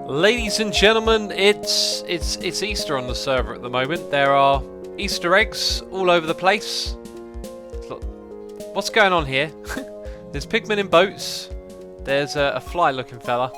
Ladies and gentlemen, it's Easter on the server at the moment. There are Easter eggs all over the place. Look, what's going on here? There's pigmen in boats. There's a fly-looking fella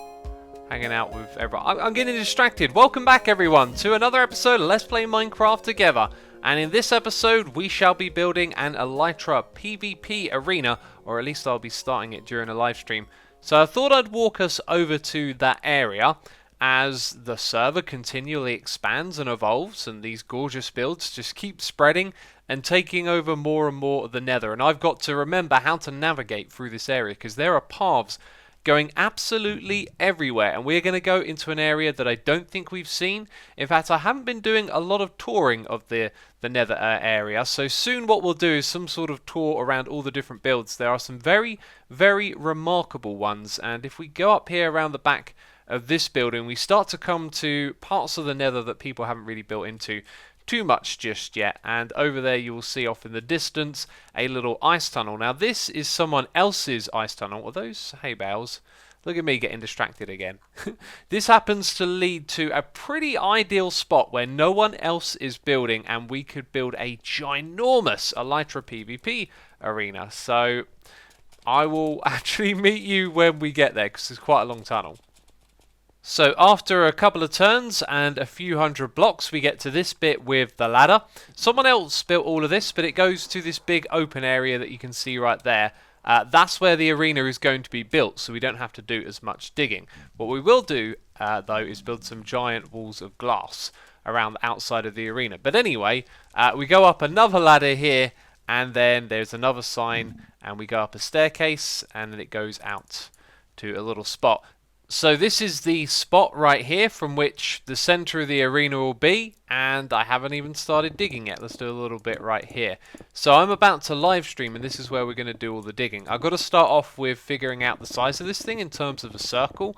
hanging out with everyone. I'm getting distracted. Welcome back, everyone, to another episode of Let's Play Minecraft Together. And in this episode, we shall be building an Elytra PvP arena, or at least I'll be starting it during a live stream. So I thought I'd walk us over to that area as the server continually expands and evolves, and these gorgeous builds just keep spreading and taking over more and more of the nether. And I've got to remember how to navigate through this area, because there are paths going absolutely everywhere, and we're going to go into an area that I don't think we've seen. In fact, I haven't been doing a lot of touring of the nether area, so soon what we'll do is some sort of tour around all the different builds. There are some very, very remarkable ones, and if we go up here around the back of this building, we start to come to parts of the nether that people haven't really built into too much just yet. And over there you will see off in the distance a little ice tunnel. Now this is someone else's ice tunnel. Are those hay bales? Look at me getting distracted again. This happens to lead to a pretty ideal spot where no one else is building, and we could build a ginormous Elytra PvP arena. So I will actually meet you when we get there, because it's quite a long tunnel. So after a couple of turns and a few hundred blocks, we get to this bit with the ladder. Someone else built all of this, but it goes to this big open area that you can see right there. That's where the arena is going to be built, so we don't have to do as much digging. What we will do, though, is build some giant walls of glass around the outside of the arena. But anyway, we go up another ladder here, and then there's another sign, and we go up a staircase, and then it goes out to a little spot. So this is the spot right here from which the center of the arena will be, and I haven't even started digging yet. Let's do a little bit right here. So I'm about to live stream, and this is where we're going to do all the digging. I've got to start off with figuring out the size of this thing in terms of a circle,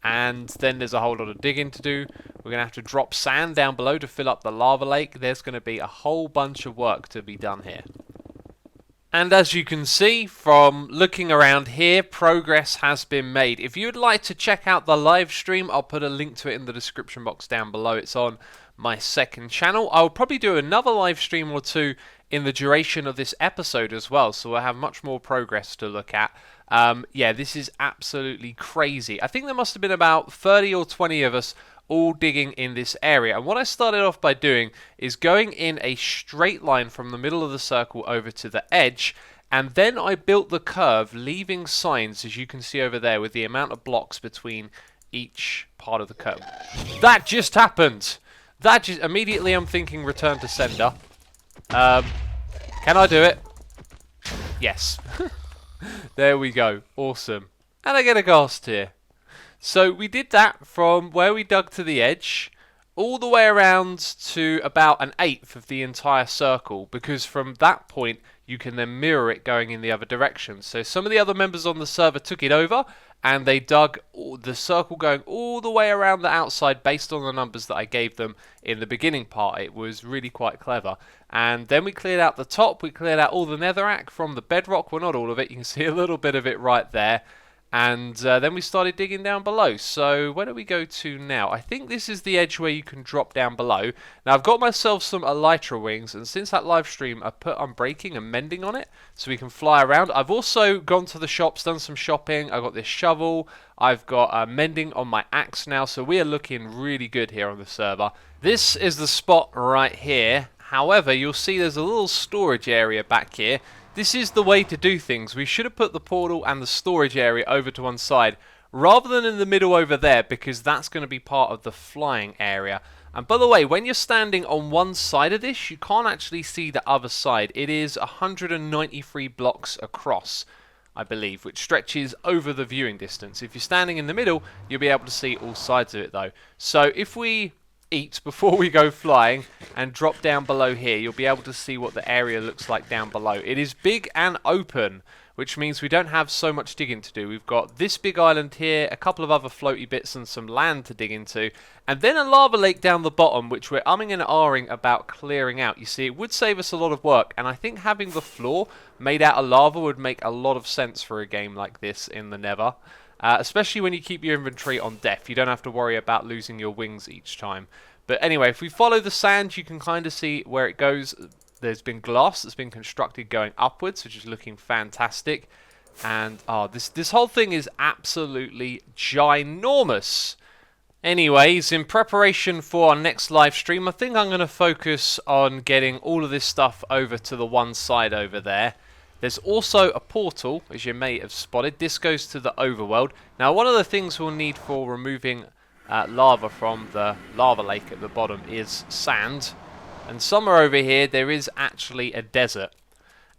and then there's a whole lot of digging to do. We're going to have to drop sand down below to fill up the lava lake. There's going to be a whole bunch of work to be done here. And as you can see from looking around here, progress has been made. If you would like to check out the live stream, I'll put a link to it in the description box down below. It's on my second channel. I'll probably do another live stream or two in the duration of this episode as well, so we'll have much more progress to look at. Yeah, this is absolutely crazy. I think there must have been about 30 or 20 of us all digging in this area, and what I started off by doing is going in a straight line from the middle of the circle over to the edge, and then I built the curve, leaving signs, as you can see over there, with the amount of blocks between each part of the curve. That just happened! That just immediately I'm thinking return to sender. Can I do it? Yes. There we go. Awesome. And I get a ghast here. So we did that from where we dug to the edge all the way around to about 1/8 of the entire circle, because from that point you can then mirror it going in the other direction. So some of the other members on the server took it over and they dug the circle going all the way around the outside based on the numbers that I gave them in the beginning part. It was really quite clever. And then we cleared out the top, we cleared out all the netherrack from the bedrock. Well, not all of it, you can see a little bit of it right there. And then we started digging down below. So where do we go to now? I think this is the edge where you can drop down below. Now I've got myself some Elytra wings, and since that live stream I put unbreaking and mending on it so we can fly around. I've also gone to the shops, done some shopping. I've got this shovel. I've got mending on my axe now, so we are looking really good here on the server. This is the spot right here. However, you'll see there's a little storage area back here. This is the way to do things. We should have put the portal and the storage area over to one side rather than in the middle over there, because that's going to be part of the flying area. And by the way, when you're standing on one side of this, you can't actually see the other side. It is 193 blocks across, I believe, which stretches over the viewing distance. If you're standing in the middle, you'll be able to see all sides of it though. So if we eat before we go flying and drop down below here, you'll be able to see what the area looks like down below. It is big and open, which means we don't have so much digging to do. We've got this big island here, a couple of other floaty bits and some land to dig into, and then a lava lake down the bottom, which we're umming and ahhing about clearing out. You see, it would save us a lot of work, and I think having the floor made out of lava would make a lot of sense for a game like this in the Nether. especially when you keep your inventory on def. You don't have to worry about losing your wings each time. But anyway, if we follow the sand, you can kind of see where it goes. There's been glass that's been constructed going upwards, which is looking fantastic. And this whole thing is absolutely ginormous. Anyways, in preparation for our next live stream, I think I'm going to focus on getting all of this stuff over to the one side over there. There's also a portal, as you may have spotted. This goes to the overworld. Now, one of the things we'll need for removing lava from the lava lake at the bottom is sand. And somewhere over here, there is actually a desert.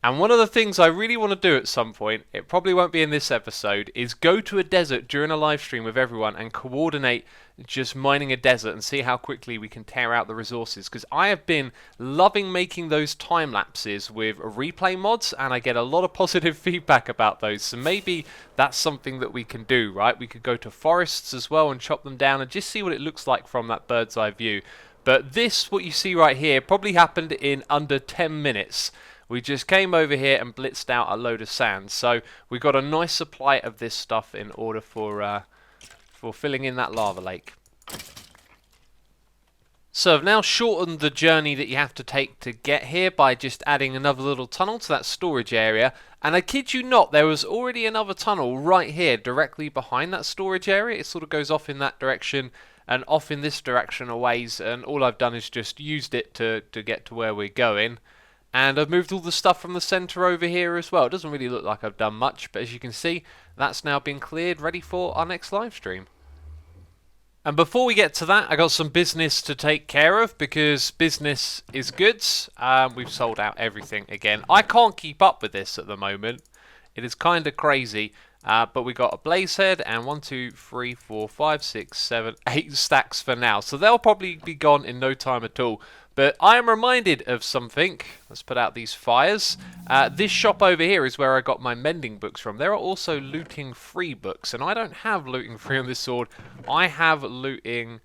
And one of the things I really want to do at some point, it probably won't be in this episode, is go to a desert during a live stream with everyone and coordinate just mining a desert and see how quickly we can tear out the resources. Because I have been loving making those time lapses with replay mods, and I get a lot of positive feedback about those. So maybe that's something that we can do, right? We could go to forests as well and chop them down and just see what it looks like from that bird's eye view. But this, what you see right here, probably happened in under 10 minutes. We just came over here and blitzed out a load of sand. So we got a nice supply of this stuff in order for filling in that lava lake. So I've now shortened the journey that you have to take to get here by just adding another little tunnel to that storage area. And I kid you not, there was already another tunnel right here directly behind that storage area. It sort of goes off in that direction and off in this direction a ways. And all I've done is just used it to get to where we're going. And I've moved all the stuff from the centre over here as well. It doesn't really look like I've done much, but as you can see, that's now been cleared, ready for our next live stream. And before we get to that, I got some business to take care of, because business is goods. We've sold out everything again. I can't keep up with this at the moment. It is kind of crazy. But we got a blaze head and 1, 2, 3, 4, 5, 6, 7, 8 stacks for now. So they'll probably be gone in no time at all. But I am reminded of something. Let's put out these fires. This shop over here is where I got my mending books from. There are also looting free books, and I don't have looting free on this sword. I have looting...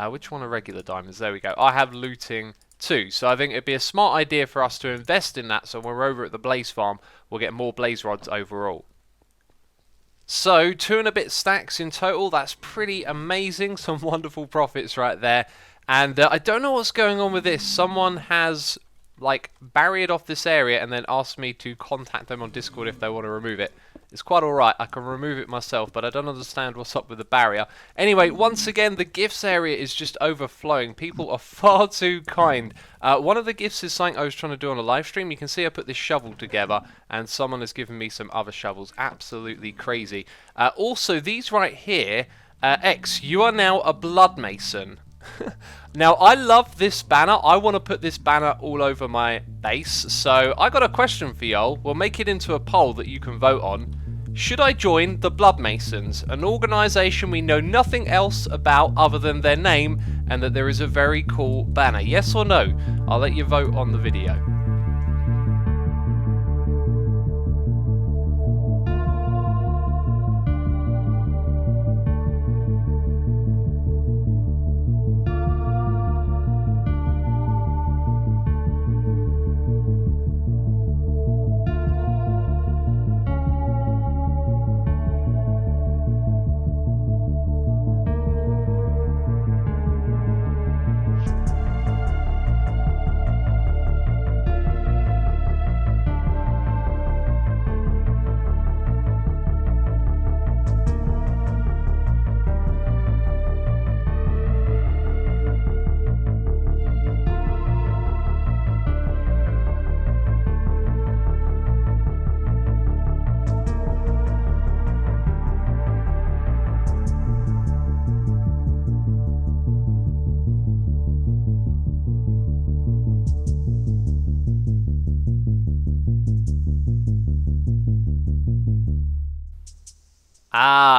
which one are regular diamonds? There we go. I have looting 2. So I think it'd be a smart idea for us to invest in that, so when we're over at the blaze farm, we'll get more blaze rods overall. So, 2 and a bit stacks in total. That's pretty amazing. Some wonderful profits right there. And I don't know what's going on with this. Someone has, like, barriered off this area and then asked me to contact them on Discord if they want to remove it. It's quite alright. I can remove it myself, but I don't understand what's up with the barrier. Anyway, once again, the gifts area is just overflowing. People are far too kind. One of the gifts is something I was trying to do on a live stream. You can see I put this shovel together, and someone has given me some other shovels. Absolutely crazy. Also, these right here, X, you are now a blood mason. Now, I love this banner. I want to put this banner all over my base. So, I got a question for y'all. We'll make it into a poll that you can vote on. Should I join the Blood Masons, an organisation we know nothing else about other than their name, and that there is a very cool banner? Yes or no? I'll let you vote on the video.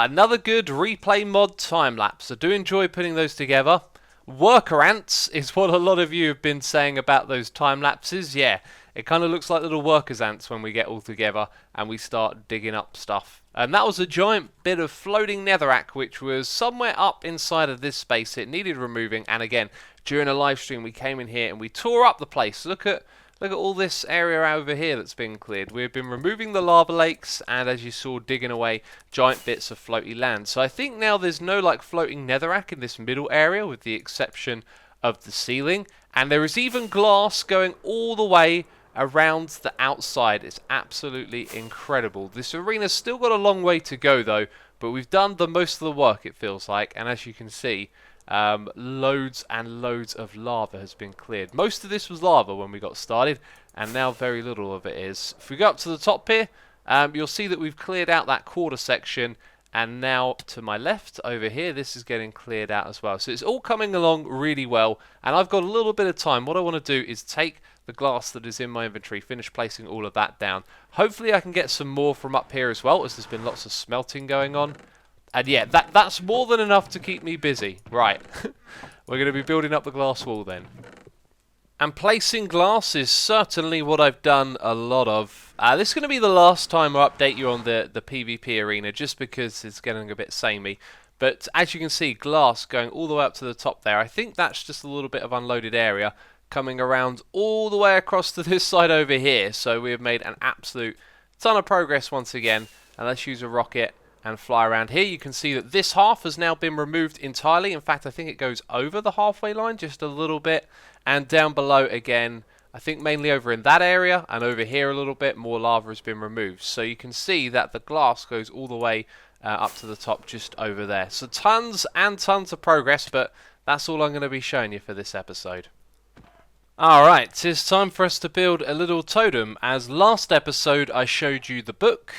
Another good replay mod time-lapse. I do enjoy putting those together. Worker ants is what a lot of you have been saying about those time-lapses. Yeah, it kind of looks like little workers ants when we get all together and we start digging up stuff. And that was a giant bit of floating netherrack which was somewhere up inside of this space. It needed removing, and again, during a live stream we came in here and we tore up the place. Look at Look at all this area over here that's been cleared. We've been removing the lava lakes and, as you saw, digging away giant bits of floaty land. So I think now there's no like floating netherrack in this middle area with the exception of the ceiling. And there is even glass going all the way around the outside. It's absolutely incredible. This arena's still got a long way to go though, but we've done the most of the work, it feels like. And as you can see, loads and loads of lava has been cleared. Most of this was lava when we got started, and now very little of it is. If we go up to the top here, you'll see that we've cleared out that quarter section, and now to my left over here, this is getting cleared out as well. So it's all coming along really well, and I've got a little bit of time. What I want to do is take the glass that is in my inventory, finish placing all of that down. Hopefully I can get some more from up here as well, as there's been lots of smelting going on. And yeah, that's more than enough to keep me busy. Right, we're going to be building up the glass wall then. And placing glass is certainly what I've done a lot of. This is going to be the last time I update you on the PvP arena, just because it's getting a bit samey. But as you can see, glass going all the way up to the top there. I think that's just a little bit of unloaded area coming around all the way across to this side over here. So we have made an absolute ton of progress once again. And let's use a rocket and fly around here. You can see that this half has now been removed entirely. In fact, I think it goes over the halfway line just a little bit. And down below again, I think mainly over in that area and over here a little bit, more lava has been removed. So you can see that the glass goes all the way up to the top just over there. So tons and tons of progress, but that's all I'm going to be showing you for this episode. Alright, it's time for us to build a little totem. As last episode I showed you the book,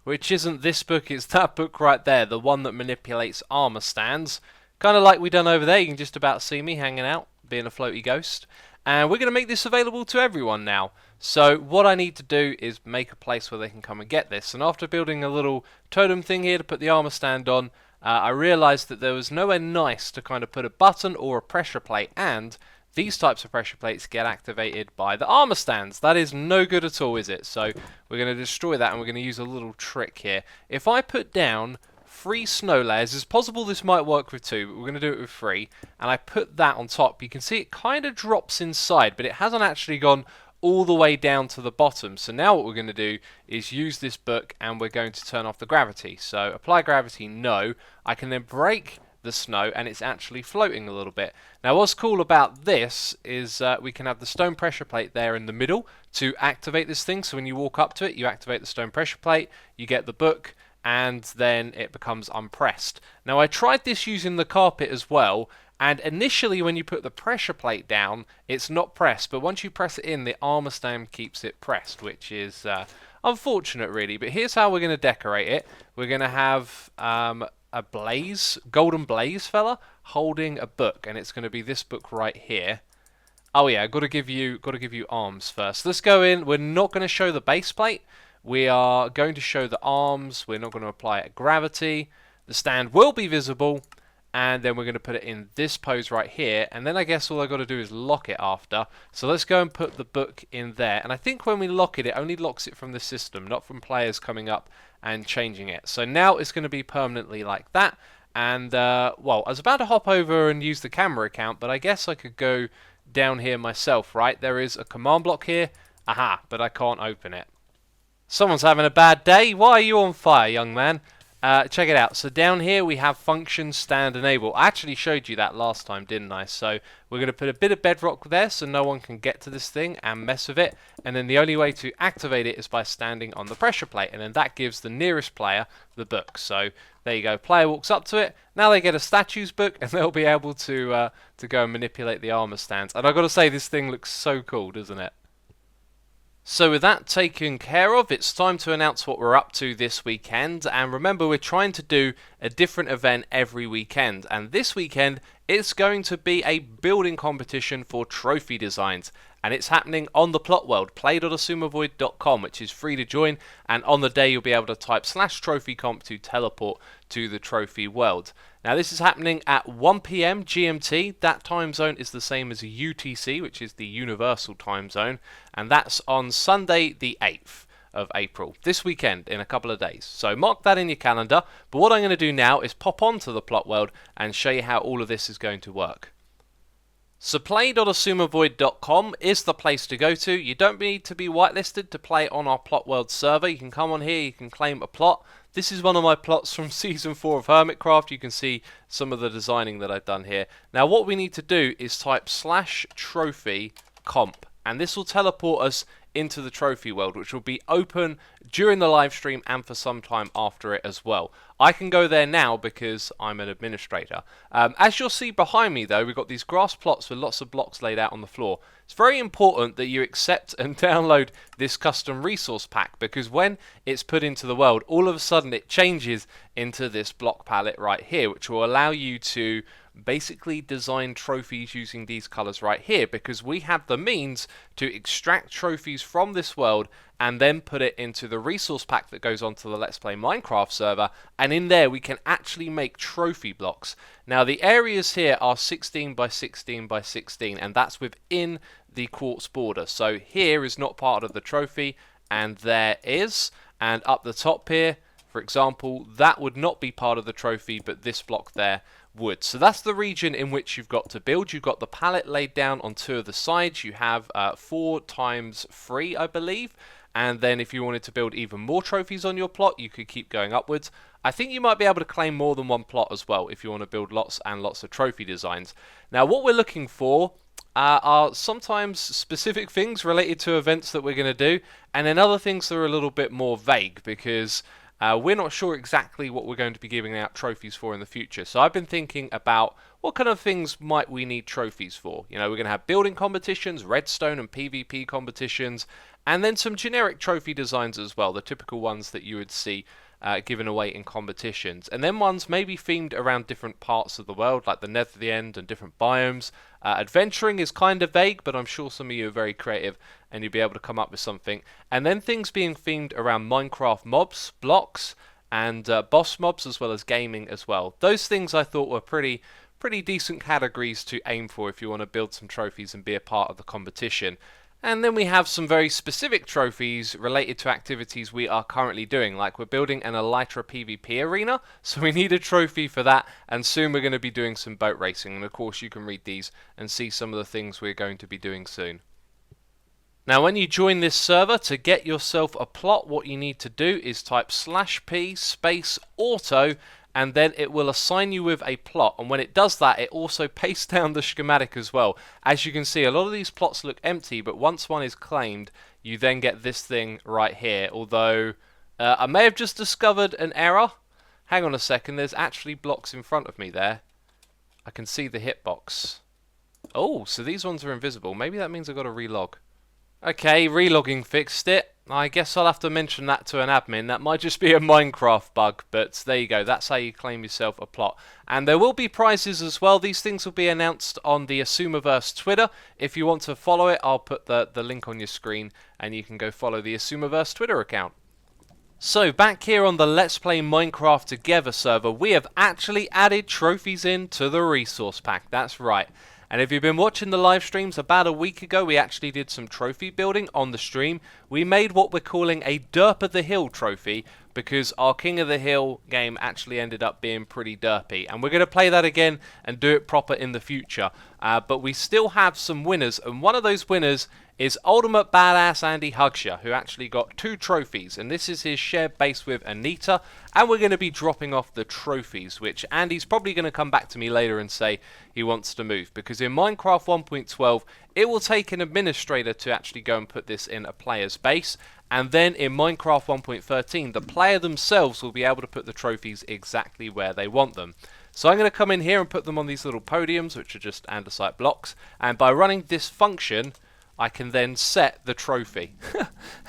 which isn't this book, it's that book right there, the one that manipulates armor stands. Kind of like we done over there, you can just about see me hanging out, being a floaty ghost. And we're going to make this available to everyone now. So what I need to do is make a place where they can come and get this. And after building a little totem thing here to put the armor stand on, I realised that there was nowhere nice to kind of put a button or a pressure plate, and these types of pressure plates get activated by the armor stands. That is no good at all, is it? So we're going to destroy that, and we're going to use a little trick here. If I put down 3 snow layers, it's possible this might work with 2, but we're going to do it with 3, and I put that on top, you can see it kind of drops inside, but it hasn't actually gone all the way down to the bottom. So now what we're going to do is use this book, and we're going to turn off the gravity. So apply gravity, no. I can then break the snow, and it's actually floating a little bit. Now what's cool about this is we can have the stone pressure plate there in the middle to activate this thing. So when you walk up to it, you activate the stone pressure plate, you get the book, and then it becomes unpressed. Now I tried this using the carpet as well, and initially when you put the pressure plate down, it's not pressed, but once you press it in, the armor stand keeps it pressed, which is unfortunate really. But here's how we're going to decorate it. We're going to have a blaze, golden blaze fella, holding a book, and it's going to be this book right here. Oh yeah, got to give you arms first. Let's go in. We're not going to show the base plate. We are going to show the arms. We're not going to apply gravity. The stand will be visible, and then we're going to put it in this pose right here, and then I guess all I've got to do is lock it after. So let's go and put the book in there, and I think when we lock it, it only locks it from the system, not from players coming up and changing it. So now it's going to be permanently like that, and well, I was about to hop over and use the camera account, but I guess I could go down here myself, right? There is a command block here, aha, but I can't open it. Someone's having a bad day. Why are you on fire, young man? Check it out. So down here we have function stand enable. I actually showed you that last time, didn't I? So we're going to put a bit of bedrock there so no one can get to this thing and mess with it. And then the only way to activate it is by standing on the pressure plate. And then that gives the nearest player the book. So there you go. Player walks up to it. Now they get a statues book, and they'll be able to go and manipulate the armor stands. And I've got to say, this thing looks so cool, doesn't it? So with that taken care of, it's time to announce what we're up to this weekend. And remember, we're trying to do a different event every weekend. And this weekend, it's going to be a building competition for trophy designs. And it's happening on the plotworld, play.xisumavoid.com, which is free to join. And on the day, you'll be able to type /trophycomp to teleport to the trophy world. Now, this is happening at 1 PM GMT. That time zone is the same as UTC, which is the Universal Time Zone. And that's on Sunday, the 8th of April, this weekend, in a couple of days. So mark that in your calendar. But what I'm going to do now is pop onto the plot world and show you how all of this is going to work. So play.xisumavoid.com is the place to go to. You don't need to be whitelisted to play on our plotworld server. You can come on here, you can claim a plot. This is one of my plots from Season 4 of Hermitcraft. You can see some of the designing that I've done here. Now what we need to do is type /trophy comp, and this will teleport us into the trophy world, which will be open during the live stream and for some time after it as well. I can go there now because I'm an administrator. As you'll see behind me though, we've got these grass plots with lots of blocks laid out on the floor. It's very important that you accept and download this custom resource pack, because when it's put into the world, all of a sudden it changes into this block palette right here, which will allow you to basically design trophies using these colors right here, because we have the means to extract trophies from this world and then put it into the resource pack that goes onto the Let's Play Minecraft server, and in there we can actually make trophy blocks. Now the areas here are 16 by 16 by 16, and that's within the quartz border. So here is not part of the trophy, and there is, and up the top here, for example, that would not be part of the trophy, but this block there would. So that's the region in which you've got to build. You've got the palette laid down on two of the sides. You have 4 times 3, I believe. And then if you wanted to build even more trophies on your plot, you could keep going upwards. I think you might be able to claim more than one plot as well if you want to build lots and lots of trophy designs. Now what we're looking for are sometimes specific things related to events that we're going to do, and then other things that are a little bit more vague, because we're not sure exactly what we're going to be giving out trophies for in the future. So I've been thinking about what kind of things might we need trophies for. You know, we're going to have building competitions, redstone and PvP competitions, and then some generic trophy designs as well, the typical ones that you would see given away in competitions. And then ones maybe themed around different parts of the world, like the nether, the end, and different biomes. Adventuring is kind of vague, but I'm sure some of you are very creative and you'll be able to come up with something. And then things being themed around Minecraft mobs, blocks, and boss mobs, as well as gaming as well. Those things I thought were pretty decent categories to aim for if you want to build some trophies and be a part of the competition. And then we have some very specific trophies related to activities we are currently doing, like we're building an Elytra PvP arena, so we need a trophy for that, and soon we're going to be doing some boat racing, and of course you can read these and see some of the things we're going to be doing soon. Now when you join this server, to get yourself a plot, what you need to do is type /p space auto, and then it will assign you with a plot. And when it does that, it also pastes down the schematic as well. As you can see, a lot of these plots look empty, but once one is claimed, you then get this thing right here. Although I may have just discovered an error. Hang on a second, there's actually blocks in front of me there. I can see the hitbox. Oh, so these ones are invisible. Maybe that means I've got to relog. Okay, relogging fixed it. I guess I'll have to mention that to an admin. That might just be a Minecraft bug, but there you go. That's how you claim yourself a plot. And there will be prizes as well. These things will be announced on the Xisumaverse Twitter. If you want to follow it, I'll put the link on your screen, and you can go follow the Xisumaverse Twitter account. So back here on the Let's Play Minecraft Together server, we have actually added trophies into the resource pack. That's right. And if you've been watching the live streams, about a week ago we actually did some trophy building on the stream. We made what we're calling a Derp of the Hill trophy, because our King of the Hill game actually ended up being pretty derpy. And we're going to play that again and do it proper in the future. But we still have some winners, and one of those winners is Ultimate Badass Andy Hugsher, who actually got 2 trophies, and this is his shared base with Anita, and we're going to be dropping off the trophies, which Andy's probably going to come back to me later and say he wants to move, because in Minecraft 1.12 it will take an administrator to actually go and put this in a player's base, and then in Minecraft 1.13 the player themselves will be able to put the trophies exactly where they want them. So I'm going to come in here and put them on these little podiums, which are just andesite blocks, and by running this function I can then set the trophy.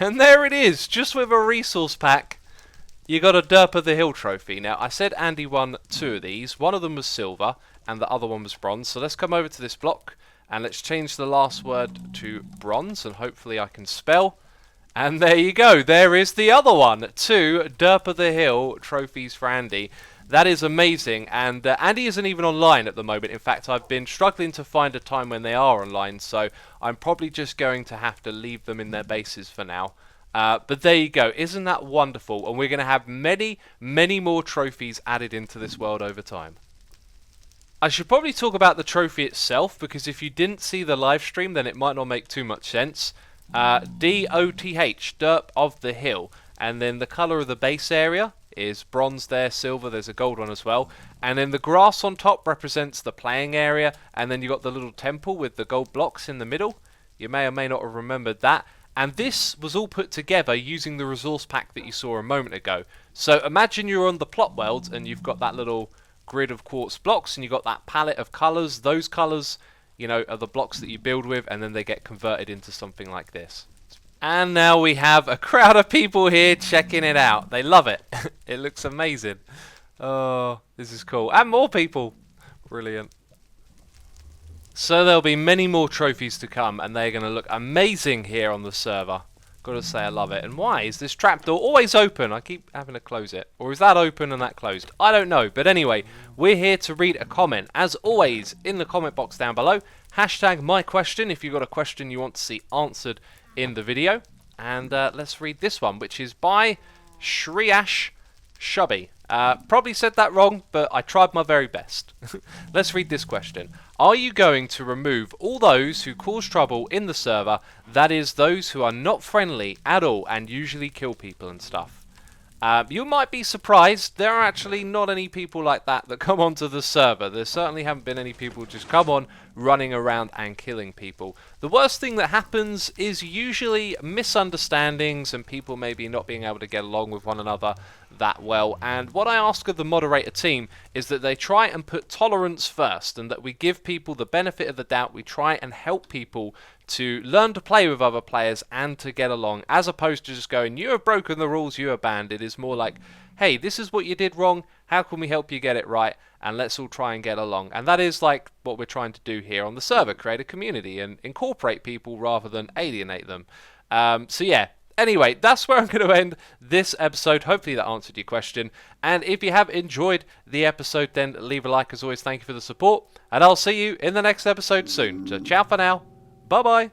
And there it is, just with a resource pack, you got a Derp of the Hill trophy. Now, I said Andy won 2 of these. One of them was silver, and the other one was bronze. So let's come over to this block, and let's change the last word to bronze, and hopefully I can spell. And there you go, there is the other one. 2 Derp of the Hill trophies for Andy. That is amazing, and Andy isn't even online at the moment. In fact, I've been struggling to find a time when they are online, so I'm probably just going to have to leave them in their bases for now. But there you go, isn't that wonderful? And we're going to have many, many more trophies added into this world over time. I should probably talk about the trophy itself, because if you didn't see the live stream, then it might not make too much sense. DOTH, Derp of the Hill. And then the colour of the base area is bronze there, silver, there's a gold one as well. And then the grass on top represents the playing area, and then you got the little temple with the gold blocks in the middle. You may or may not have remembered that. And this was all put together using the resource pack that you saw a moment ago. So imagine you're on the plot world and you've got that little grid of quartz blocks and you've got that palette of colours. Those colours, you know, are the blocks that you build with, and then they get converted into something like this. And now we have a crowd of people here checking it out. They love it. It looks amazing. Oh, this is cool. And more people. Brilliant. So there'll be many more trophies to come, and they're going to look amazing here on the server. Gotta say I love it. And why is this trapdoor always open? I keep having to close it. Or is that open and that closed? I don't know. But anyway, we're here to read a comment. As always, in the comment box down below, hashtag my question if you've got a question you want to see answered in the video. And let's read this one, which is by Shriyash Shubby. Probably said that wrong, but I tried my very best. Let's read this question. Are you going to remove all those who cause trouble in the server, that is, those who are not friendly at all and usually kill people and stuff? You might be surprised, there are actually not any people like that come onto the server. There certainly haven't been any people just come on running around and killing people. The worst thing that happens is usually misunderstandings and people maybe not being able to get along with one another that well. And what I ask of the moderator team is that they try and put tolerance first, and that we give people the benefit of the doubt. We try and help people to learn to play with other players and to get along, as opposed to just going, you have broken the rules, you are banned. It is more like, hey, this is what you did wrong, how can we help you get it right, and let's all try and get along. And that is like what we're trying to do here on the server, create a community and incorporate people rather than alienate them. So yeah, anyway, that's where I'm going to end this episode. Hopefully that answered your question. And if you have enjoyed the episode, then leave a like. As always, thank you for the support, and I'll see you in the next episode soon. So ciao for now. Bye-bye.